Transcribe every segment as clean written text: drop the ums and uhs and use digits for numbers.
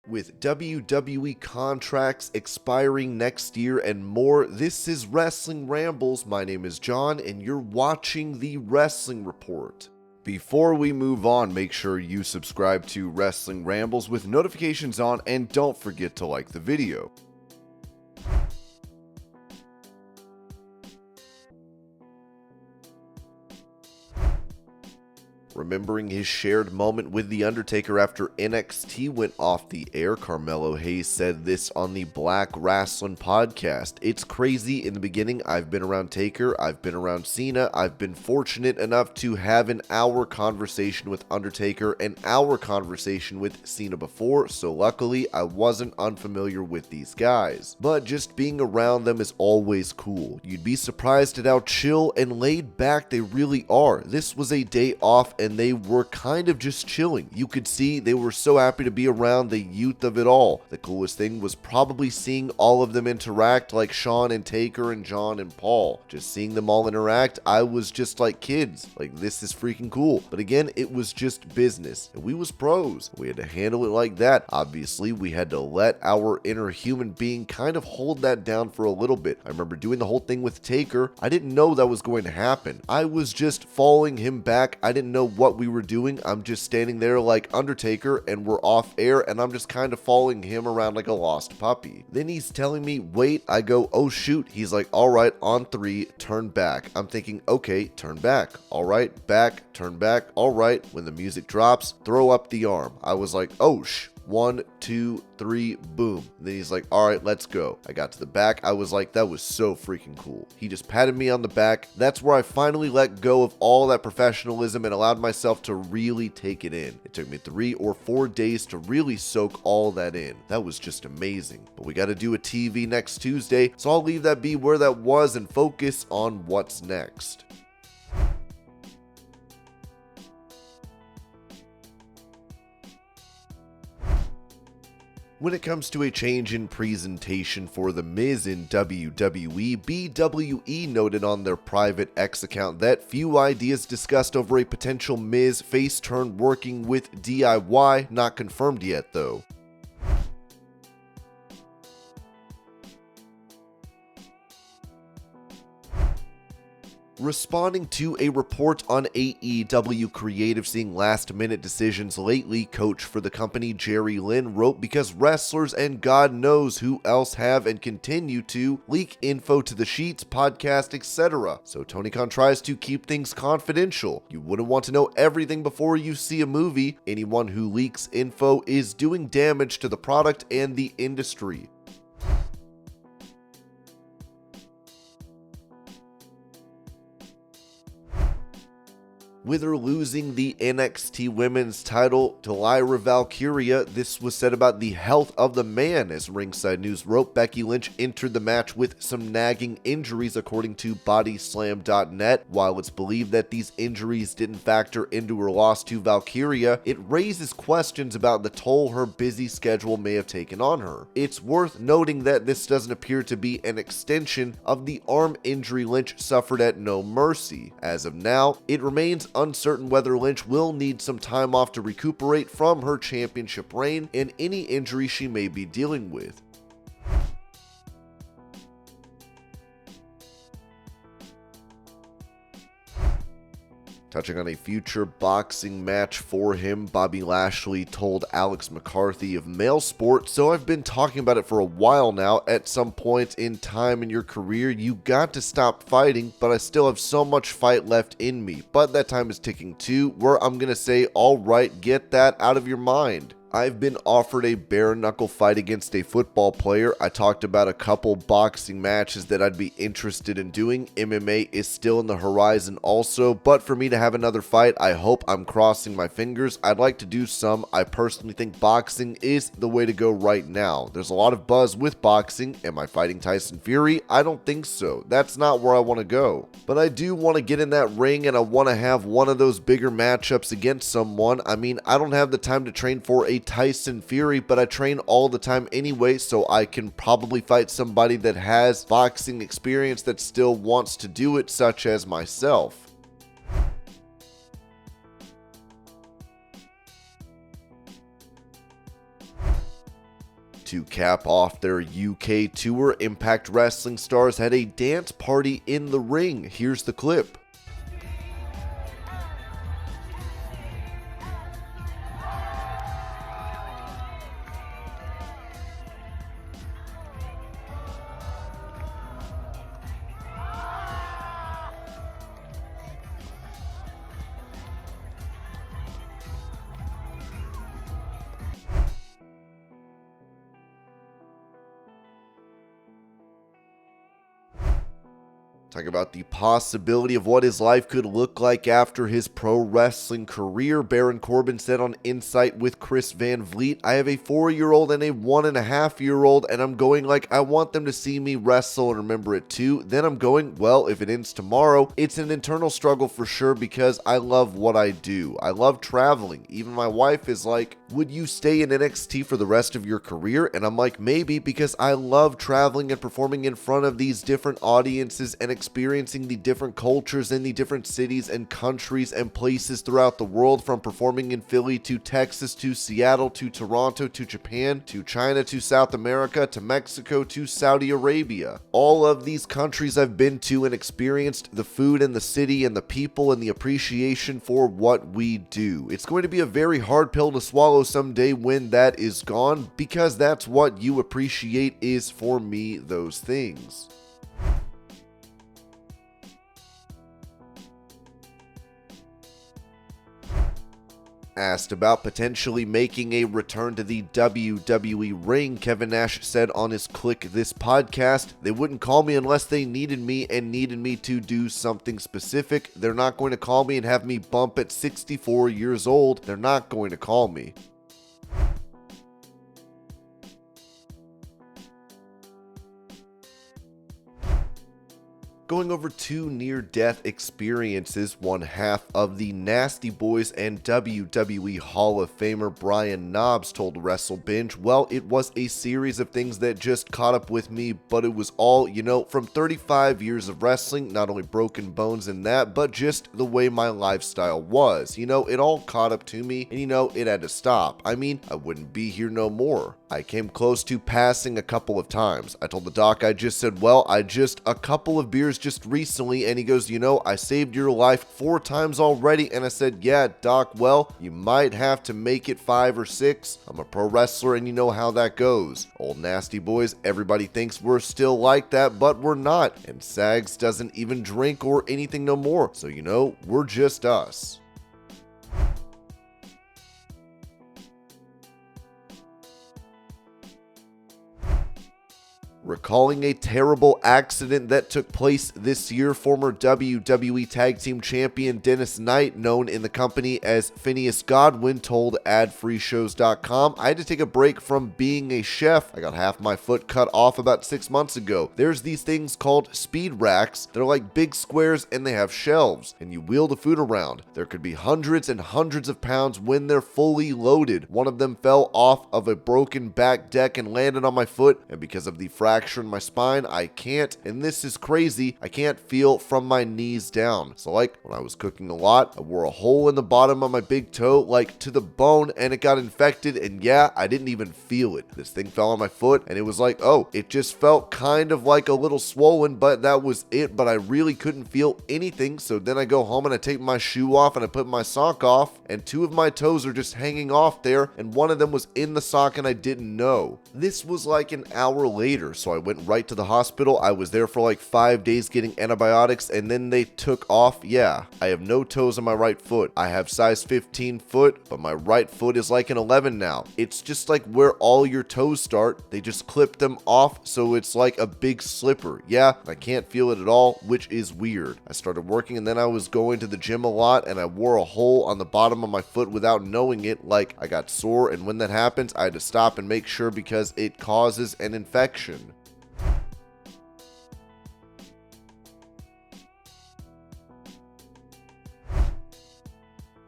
With WWE contracts expiring next year and more, this is Wrestling Rambles. My name is John, and you're watching the Wrestling Report. Before we move on, make sure you subscribe to Wrestling Rambles with notifications on, and don't forget to like the video. Remembering his shared moment with The Undertaker after NXT went off the air, Carmelo Hayes said this on the Black Wrestling podcast. "It's crazy. In the beginning, I've been around Taker, I've been around Cena, I've been fortunate enough to have an hour conversation with Undertaker, an hour conversation with Cena before, so luckily I wasn't unfamiliar with these guys. But just being around them is always cool. You'd be surprised at how chill and laid back they really are. This was a day off and they were kind of just chilling. You could see they were so happy to be around the youth of it all. The coolest thing was probably seeing all of them interact, like Shawn and Taker and John and Paul. Just seeing them all interact, I was just like kids. Like, this is freaking cool. But again, it was just business, and we was pros. We had to handle it like that. Obviously, we had to let our inner human being kind of hold that down for a little bit. I remember doing the whole thing with Taker. I didn't know that was going to happen. I was just following him back. I didn't know what we were doing. I'm just standing there like Undertaker, and we're off air, and I'm just kind of following him around like a lost puppy. Then he's telling me, wait. I go, oh shoot. He's like, all right, on 3, turn back. I'm thinking, okay, turn back. All right, back, turn back. All right. When the music drops, throw up the arm. I was like, oh 1, 2, 3, boom. And then he's like, all right, let's go. I got to the back. I was like, that was so freaking cool. He just patted me on the back. That's where I finally let go of all that professionalism and allowed myself to really take it in. It took me 3 or 4 days to really soak all that in. That was just amazing. But we got to do a TV next Tuesday, so I'll leave that be where that was and focus on what's next. When it comes to a change in presentation for the Miz in WWE, BWE noted on their private X account that few ideas discussed over a potential Miz face turn working with DIY, not confirmed yet though. Responding to a report on AEW Creative seeing last-minute decisions lately, coach for the company Jerry Lynn wrote, because wrestlers and God knows who else have and continue to leak info to the sheets, podcast, etc. So Tony Khan tries to keep things confidential. You wouldn't want to know everything before you see a movie. Anyone who leaks info is doing damage to the product and the industry. With her losing the NXT Women's title to Lyra Valkyria, this was said about the health of the man. As Ringside News wrote, Becky Lynch entered the match with some nagging injuries according to Bodyslam.net. While it's believed that these injuries didn't factor into her loss to Valkyria, it raises questions about the toll her busy schedule may have taken on her. It's worth noting that this doesn't appear to be an extension of the arm injury Lynch suffered at No Mercy. As of now, it remains uncertain whether Lynch will need some time off to recuperate from her championship reign and any injury she may be dealing with. Touching on a future boxing match for him, Bobby Lashley told Alex McCarthy of Male Sport, "So I've been talking about it for a while now. At some point in time in your career, you got to stop fighting, but I still have so much fight left in me. But that time is ticking too, where I'm gonna say, all right, get that out of your mind. I've been offered a bare-knuckle fight against a football player. I talked about a couple boxing matches that I'd be interested in doing. MMA is still in the horizon also, but for me to have another fight, I hope, I'm crossing my fingers. I'd like to do some. I personally think boxing is the way to go right now. There's a lot of buzz with boxing. Am I fighting Tyson Fury? I don't think so. That's not where I want to go. But I do want to get in that ring, and I want to have one of those bigger matchups against someone. I mean, I don't have the time to train for a Tyson Fury, but I train all the time anyway, so I can probably fight somebody that has boxing experience that still wants to do it, such as myself. To cap off their UK tour, Impact Wrestling stars had a dance party in the ring. Here's the clip. Talk about the possibility of what his life could look like after his pro wrestling career. Baron Corbin said on Insight with Chris Van Vliet, "I have a 4-year-old and a 1.5-year-old, and I'm going like, I want them to see me wrestle and remember it too. Then I'm going, well, if it ends tomorrow, it's an internal struggle for sure because I love what I do. I love traveling. Even my wife is like, would you stay in NXT for the rest of your career?" And I'm like, maybe, because I love traveling and performing in front of these different audiences and experiencing the different cultures in the different cities and countries and places throughout the world, from performing in Philly to Texas to Seattle to Toronto to Japan to China to South America to Mexico to Saudi Arabia. All of these countries I've been to and experienced the food and the city and the people and the appreciation for what we do. It's going to be a very hard pill to swallow someday when that is gone, because that's what you appreciate is, for me, those things. Asked about potentially making a return to the WWE ring, Kevin Nash said on his Click This podcast, "They wouldn't call me unless they needed me and needed me to do something specific. They're not going to call me and have me bump at 64 years old. They're not going to call me." Going over two near-death experiences, one half of the Nasty Boys and WWE Hall of Famer Brian Knobbs told WrestleBinge, "Well, it was a series of things that just caught up with me, but it was all, from 35 years of wrestling, not only broken bones in that, but just the way my lifestyle was. It all caught up to me, and it had to stop. I mean, I wouldn't be here no more. I came close to passing a couple of times. I told the doc, I just said, well, a couple of beers just recently, and he goes, I saved your life 4 times already. And I said, yeah, doc, well, you might have to make it 5 or 6. I'm a pro wrestler, and you know how that goes. Old Nasty Boys, everybody thinks we're still like that, but we're not. And Sags doesn't even drink or anything no more. So, we're just us." Recalling a terrible accident that took place this year, former WWE Tag Team Champion Dennis Knight, known in the company as Phineas Godwin, told AdFreeShows.com, "I had to take a break from being a chef. I got half my foot cut off about 6 months ago. There's these things called speed racks. They're like big squares and they have shelves, and you wheel the food around. There could be hundreds and hundreds of pounds when they're fully loaded. One of them fell off of a broken back deck and landed on my foot, and because of the fracture in my spine, I can't, and this is crazy, I can't feel from my knees down. So when I was cooking a lot, I wore a hole in the bottom of my big toe, to the bone, and it got infected, and yeah, I didn't even feel it. This thing fell on my foot, and it was it just felt kind of like a little swollen, but that was it, but I really couldn't feel anything. So then I go home and I take my shoe off and I put my sock off, and 2 of my toes are just hanging off there, and one of them was in the sock and I didn't know." This was an hour later, so I went right to the hospital. I was there for 5 days getting antibiotics, and then they took off. Yeah, I have no toes on my right foot. I have size 15 foot, but my right foot is an 11 now. It's just where all your toes start. They just clip them off, so it's like a big slipper. Yeah, I can't feel it at all, which is weird. I started working, and then I was going to the gym a lot, and I wore a hole on the bottom of my foot without knowing it. I got sore, and when that happens, I had to stop and make sure because it causes an infection.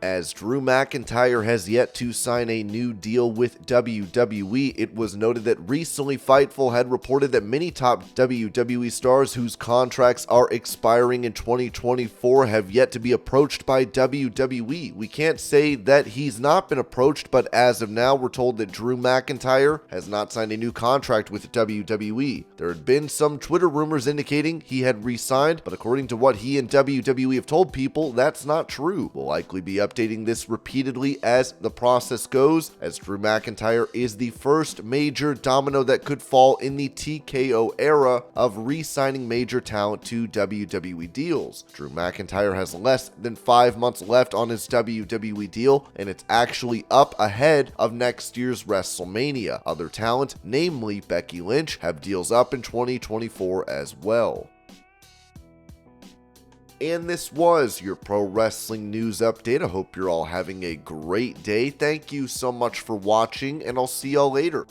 As Drew McIntyre has yet to sign a new deal with WWE, it was noted that recently Fightful had reported that many top WWE stars whose contracts are expiring in 2024 have yet to be approached by WWE. We can't say that he's not been approached, but as of now, we're told that Drew McIntyre has not signed a new contract with WWE. There had been some Twitter rumors indicating he had re-signed, but according to what he and WWE have told people, that's not true. We'll likely be updating this repeatedly as the process goes, as Drew McIntyre is the first major domino that could fall in the TKO era of re-signing major talent to WWE deals. Drew McIntyre has less than 5 months left on his WWE deal, and it's actually up ahead of next year's WrestleMania. Other talent, namely Becky Lynch, have deals up in 2024 as well. And this was your pro wrestling news update. I hope you're all having a great day. Thank you so much for watching, and I'll see y'all later.